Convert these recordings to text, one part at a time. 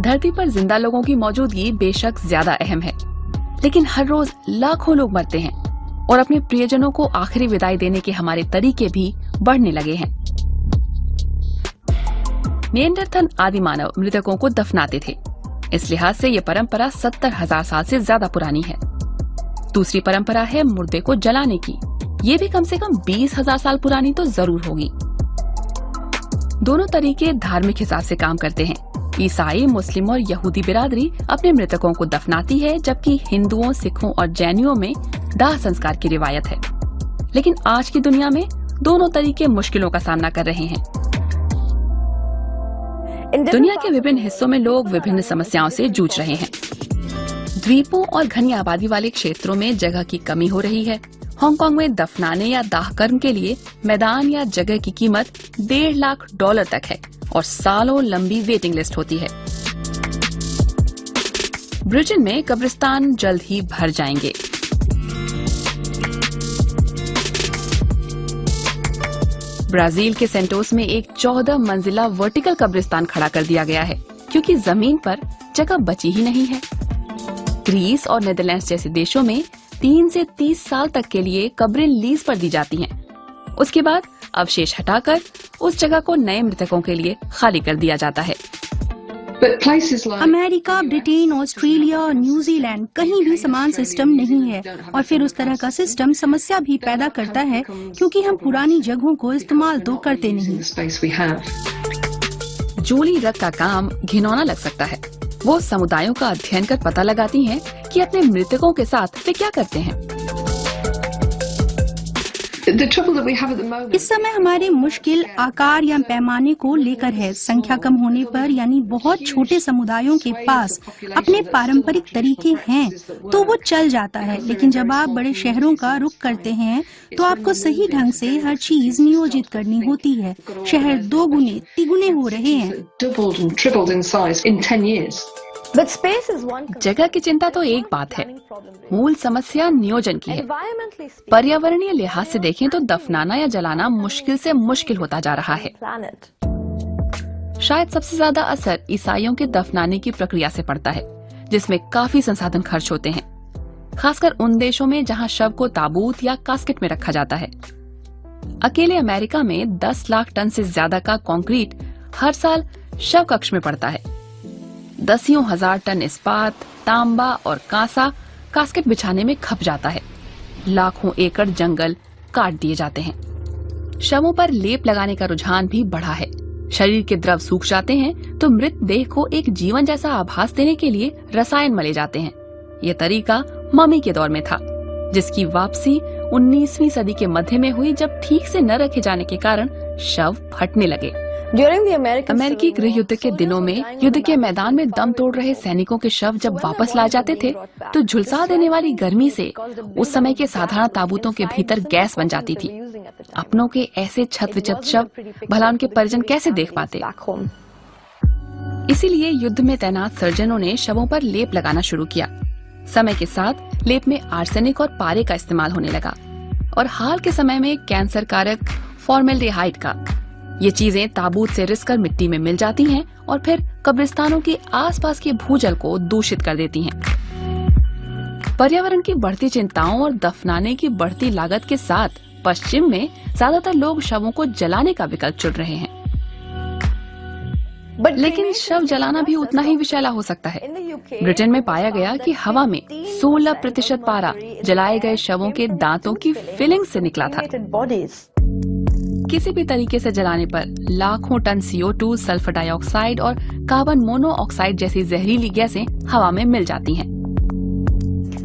धरती पर जिंदा लोगों की मौजूदगी बेशक ज्यादा अहम है, लेकिन हर रोज लाखों लोग मरते हैं और अपने प्रियजनों को आखिरी विदाई देने के हमारे तरीके भी बढ़ने लगे हैं। निएंडरथल आदि मानव मृतकों को दफनाते थे। इस लिहाज से ये परंपरा 70,000 साल से ज्यादा पुरानी है। दूसरी परंपरा है मुर्दे को जलाने की। ये भी कम से कम 20,000 साल पुरानी तो जरूर होगी। दोनों तरीके धार्मिक हिसाब से काम करते हैं। ईसाई, मुस्लिम और यहूदी बिरादरी अपने मृतकों को दफनाती है, जबकि हिंदुओं, सिखों और जैनियों में दाह संस्कार की रिवायत है। लेकिन आज की दुनिया में दोनों तरीके मुश्किलों का सामना कर रहे हैं। दुनिया के विभिन्न हिस्सों में लोग विभिन्न समस्याओं से जूझ रहे हैं। द्वीपों और घनी आबादी वाले क्षेत्रों में जगह की कमी हो रही है। हांगकांग में दफनाने या दाह कर्म के लिए मैदान या जगह की कीमत $1.5 लाख तक है और सालों लंबी वेटिंग लिस्ट होती है। ब्रिटेन में कब्रिस्तान जल्द ही भर जाएंगे। ब्राजील के सेंटोस में एक 14 मंजिला वर्टिकल कब्रिस्तान खड़ा कर दिया गया है, क्योंकि जमीन पर जगह बची ही नहीं है। ग्रीस और नीदरलैंड्स जैसे देशों में 3 से 30 साल तक के लिए कब्रें लीज पर दी जाती हैं। उसके बाद अवशेष हटाकर उस जगह को नए मृतकों के लिए खाली कर दिया जाता है। अमेरिका, ब्रिटेन, ऑस्ट्रेलिया और न्यूजीलैंड कहीं भी समान सिस्टम नहीं है, और फिर उस तरह का सिस्टम समस्या भी पैदा करता है, क्योंकि हम पुरानी जगहों को इस्तेमाल तो करते नहीं। जूली रग का काम घिनौना लग सकता है। वो समुदायों का अध्ययन कर पता लगाती हैं कि अपने मृतकों के साथ वे क्या करते हैं। इस समय हमारे मुश्किल आकार या पैमाने को लेकर है। संख्या कम होने पर, यानी बहुत छोटे समुदायों के पास अपने पारंपरिक तरीके हैं तो वो चल जाता है, लेकिन जब आप बड़े शहरों का रुख करते हैं तो आपको सही ढंग से हर चीज नियोजित करनी होती है। शहर 2 गुने 3 गुने हो रहे हैं। जगह की चिंता तो एक बात है, मूल समस्या नियोजन की है। पर्यावरणीय लिहाज से देखें तो दफनाना या जलाना मुश्किल से मुश्किल होता जा रहा है। शायद सबसे ज्यादा असर ईसाइयों के दफनाने की प्रक्रिया से पड़ता है, जिसमें काफी संसाधन खर्च होते हैं, खासकर उन देशों में जहां शव को ताबूत या कास्केट में रखा जाता है। अकेले अमेरिका में 10 लाख टन से ज्यादा का कंक्रीट हर साल शव कक्ष में पड़ता है। 10,000 टन इस्पात, तांबा और कांसा कास्केट बिछाने में खप जाता है। लाखों एकड़ जंगल काट दिए जाते हैं। शवों पर लेप लगाने का रुझान भी बढ़ा है। शरीर के द्रव सूख जाते हैं तो मृत देह को एक जीवन जैसा आभास देने के लिए रसायन मले जाते हैं। ये तरीका मम्मी के दौर में था, जिसकी वापसी 19वीं सदी के मध्य में हुई, जब ठीक से न रखे जाने के कारण शव फटने लगे। अमेरिकी गृह युद्ध के दिनों में युद्ध के मैदान में दम तोड़ रहे सैनिकों के शव जब वापस लाए जाते थे तो झुलसा देने वाली गर्मी से उस समय के साधारण ताबूतों के भीतर गैस बन जाती थी। अपनों के ऐसे छत विछत शव भला उनके परिजन कैसे देख पाते। इसीलिए युद्ध में तैनात सर्जनों ने शवों पर लेप लगाना शुरू किया। समय के साथ लेप में आर्सेनिक और पारे का इस्तेमाल होने लगा और हाल के समय में कैंसर कारक फॉर्मेल्डिहाइड का। ये चीजें ताबूत से रिसकर मिट्टी में मिल जाती हैं और फिर कब्रिस्तानों के आसपास के भूजल को दूषित कर देती हैं। पर्यावरण की बढ़ती चिंताओं और दफनाने की बढ़ती लागत के साथ पश्चिम में ज्यादातर लोग शवों को जलाने का विकल्प चुन रहे हैं। लेकिन शव जलाना भी उतना ही विषैला हो सकता है। ब्रिटेन में पाया गया कि हवा में 16% पारा जलाए गए शवों के दांतों की फिलिंग से निकला था। किसी भी तरीके से जलाने पर लाखों टन CO2, सल्फर डाइऑक्साइड और कार्बन मोनोऑक्साइड जैसी जहरीली गैसें हवा में मिल जाती हैं।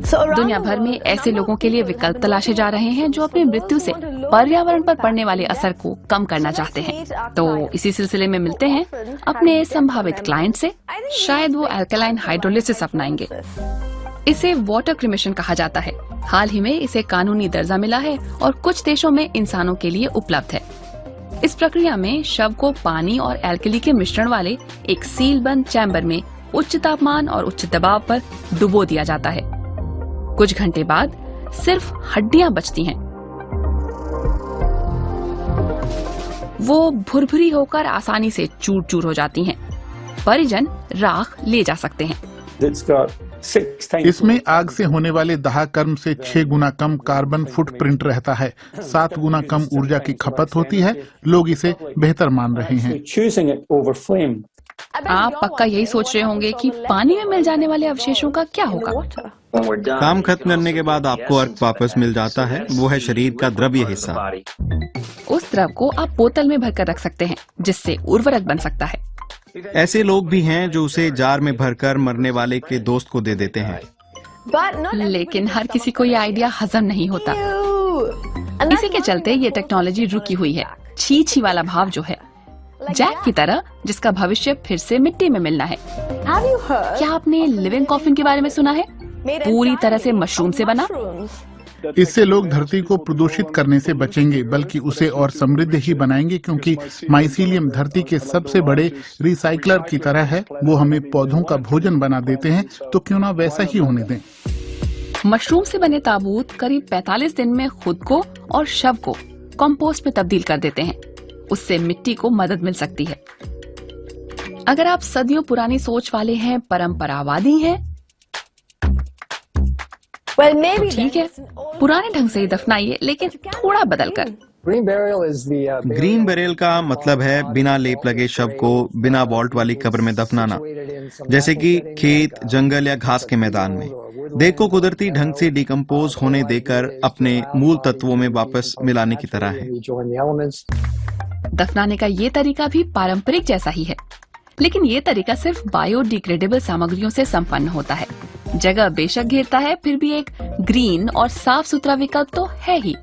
दुनिया भर में ऐसे लोगों के लिए विकल्प तलाशे जा रहे हैं जो अपनी मृत्यु से पर्यावरण पर पड़ने वाले असर को कम करना चाहते हैं। तो इसी सिलसिले में मिलते हैं अपने संभावित क्लाइंट से। शायद वो अल्कलाइन हाइड्रोलिसिस अपनाएंगे। इसे वाटर क्रिमेशन कहा जाता है। हाल ही में इसे कानूनी दर्जा मिला है और कुछ देशों में इंसानों के लिए उपलब्ध है। इस प्रक्रिया में शव को पानी और एल्कली के मिश्रण वाले एक सील बंद चैम्बर में उच्च तापमान और उच्च दबाव पर डुबो दिया जाता है। कुछ घंटे बाद सिर्फ हड्डियां बचती हैं। वो भुरभुरी होकर आसानी से चूर चूर हो जाती हैं। परिजन राख ले जा सकते हैं। इसमें आग से होने वाले दाह कर्म से 6 गुना कम कार्बन फुटप्रिंट रहता है, 7 गुना कम ऊर्जा की खपत होती है। लोग इसे बेहतर मान रहे हैं। आप पक्का यही सोच रहे होंगे कि पानी में मिल जाने वाले अवशेषों का क्या होगा। काम खत्म करने के बाद आपको अर्क वापस मिल जाता है, वो है शरीर का द्रव्य हिस्सा। उस द्रव को आप बोतल में भरकर रख सकते हैं, जिससे उर्वरक बन सकता है। ऐसे लोग भी हैं जो उसे जार में भरकर मरने वाले के दोस्त को दे देते हैं। लेकिन हर किसी को ये आइडिया हजम नहीं होता। इसी के चलते ये टेक्नोलॉजी रुकी हुई है। छी छी वाला भाव जो है, जैक की तरह, जिसका भविष्य फिर से मिट्टी में मिलना है। क्या आपने लिविंग कॉफिन के बारे में सुना है? पूरी तरह से मशरूम से बना। इससे लोग धरती को प्रदूषित करने से बचेंगे, बल्कि उसे और समृद्ध ही बनाएंगे, क्योंकि माइसीलियम धरती के सबसे बड़े रिसाइकलर की तरह है। वो हमें पौधों का भोजन बना देते हैं, तो क्यों ना वैसा ही होने दें। मशरूम से बने ताबूत करीब 45 दिन में खुद को और शव को कंपोस्ट में तब्दील कर देते हैं। उससे मिट्टी को मदद मिल सकती है। अगर आप सदियों पुरानी सोच वाले हैं, परंपरावादी हैं, तो ठीक है, पुराने ढंग से ही दफनाइए, लेकिन थोड़ा बदलकर। ग्रीन बैरियल का मतलब है बिना लेप लगे शव को बिना वॉल्ट वाली कब्र में दफनाना, जैसे कि खेत, जंगल या घास के मैदान में। देह को कुदरती ढंग से डिकम्पोज होने देकर अपने मूल तत्वों में वापस मिलाने की तरह है। दफनाने का ये तरीका भी पारंपरिक जैसा ही है, लेकिन ये तरीका सिर्फ बायोडिग्रेडेबल सामग्रियों से संपन्न होता है। जगह बेशक घेरता है, फिर भी एक ग्रीन और साफ सुथरा विकल्प तो है ही।